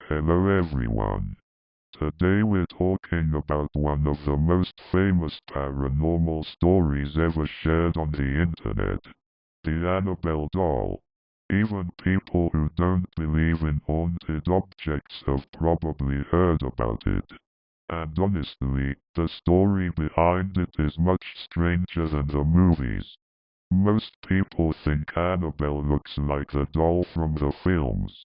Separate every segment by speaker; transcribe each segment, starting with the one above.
Speaker 1: Hello everyone. Today we're talking about one of the most famous paranormal stories ever shared on the internet. The Annabelle doll. Even people who don't believe in haunted objects have probably heard about it. And honestly, the story behind it is much stranger than the movies. Most people think Annabelle looks like the doll from the films.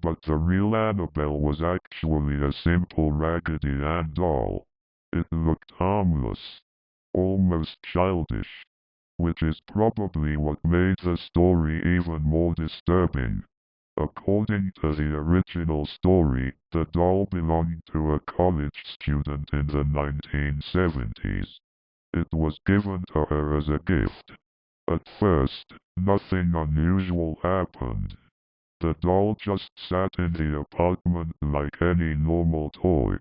Speaker 1: But the real Annabelle was actually a simple Raggedy Ann doll. It looked harmless, almost childish, which is probably what made the story even more disturbing. According to the original story, the doll belonged to a college student in the 1970s. It was given to her as a gift. At first, nothing unusual happened. The doll just sat in the apartment like any normal toy.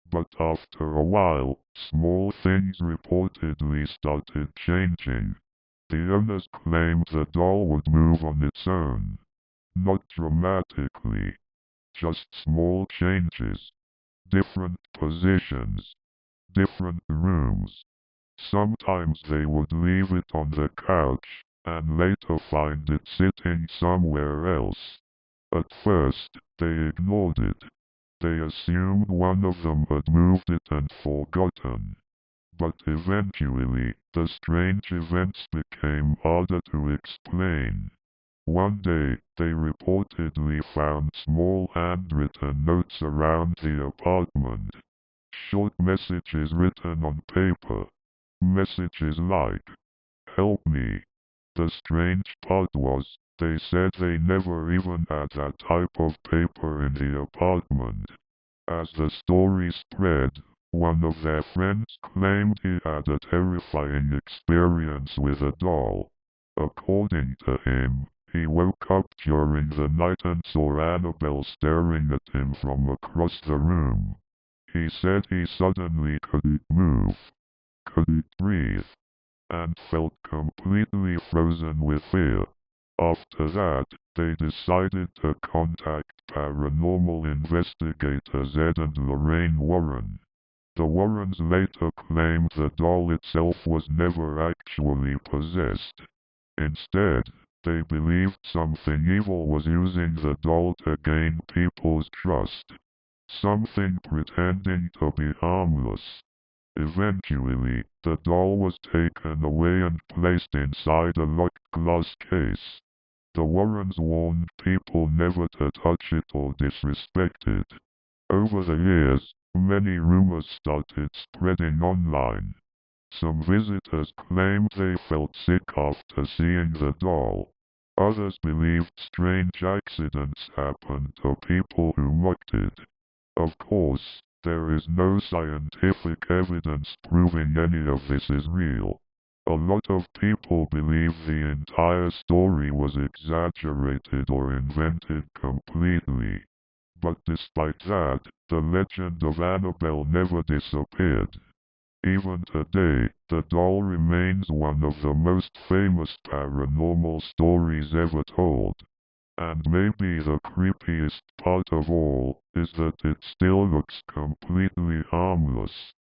Speaker 1: But after a while, small things reportedly started changing. The owners claimed the doll would move on its own. Not dramatically, just small changes. Different positions, different rooms. Sometimes they would leave it on the couch, and later find it sitting somewhere else. At first, they ignored it. They assumed one of them had moved it and forgotten. But eventually, the strange events became harder to explain. One day, they reportedly found small handwritten notes around the apartment. Short messages written on paper. Messages like, "Help me." The strange part was, they said they never even had that type of paper in the apartment. As the story spread, one of their friends claimed he had a terrifying experience with a doll. According to him, he woke up during the night and saw Annabelle staring at him from across the room. He said he suddenly couldn't move, couldn't breathe, and felt completely frozen with fear. After that, they decided to contact paranormal investigators Ed and Lorraine Warren. The Warrens later claimed the doll itself was never actually possessed. Instead, they believed something evil was using the doll to gain people's trust. Something pretending to be harmless. Eventually, the doll was taken away and placed inside a locked glass case. The Warrens warned people never to touch it or disrespect it. Over the years, many rumors started spreading online. Some visitors claimed they felt sick after seeing the doll. Others believed strange accidents happened to people who mocked it. Of course, there is no scientific evidence proving any of this is real. A lot of people believe the entire story was exaggerated or invented completely. But despite that, the legend of Annabelle never disappeared. Even today, the doll remains one of the most famous paranormal stories ever told. And maybe the creepiest part of all is that it still looks completely harmless.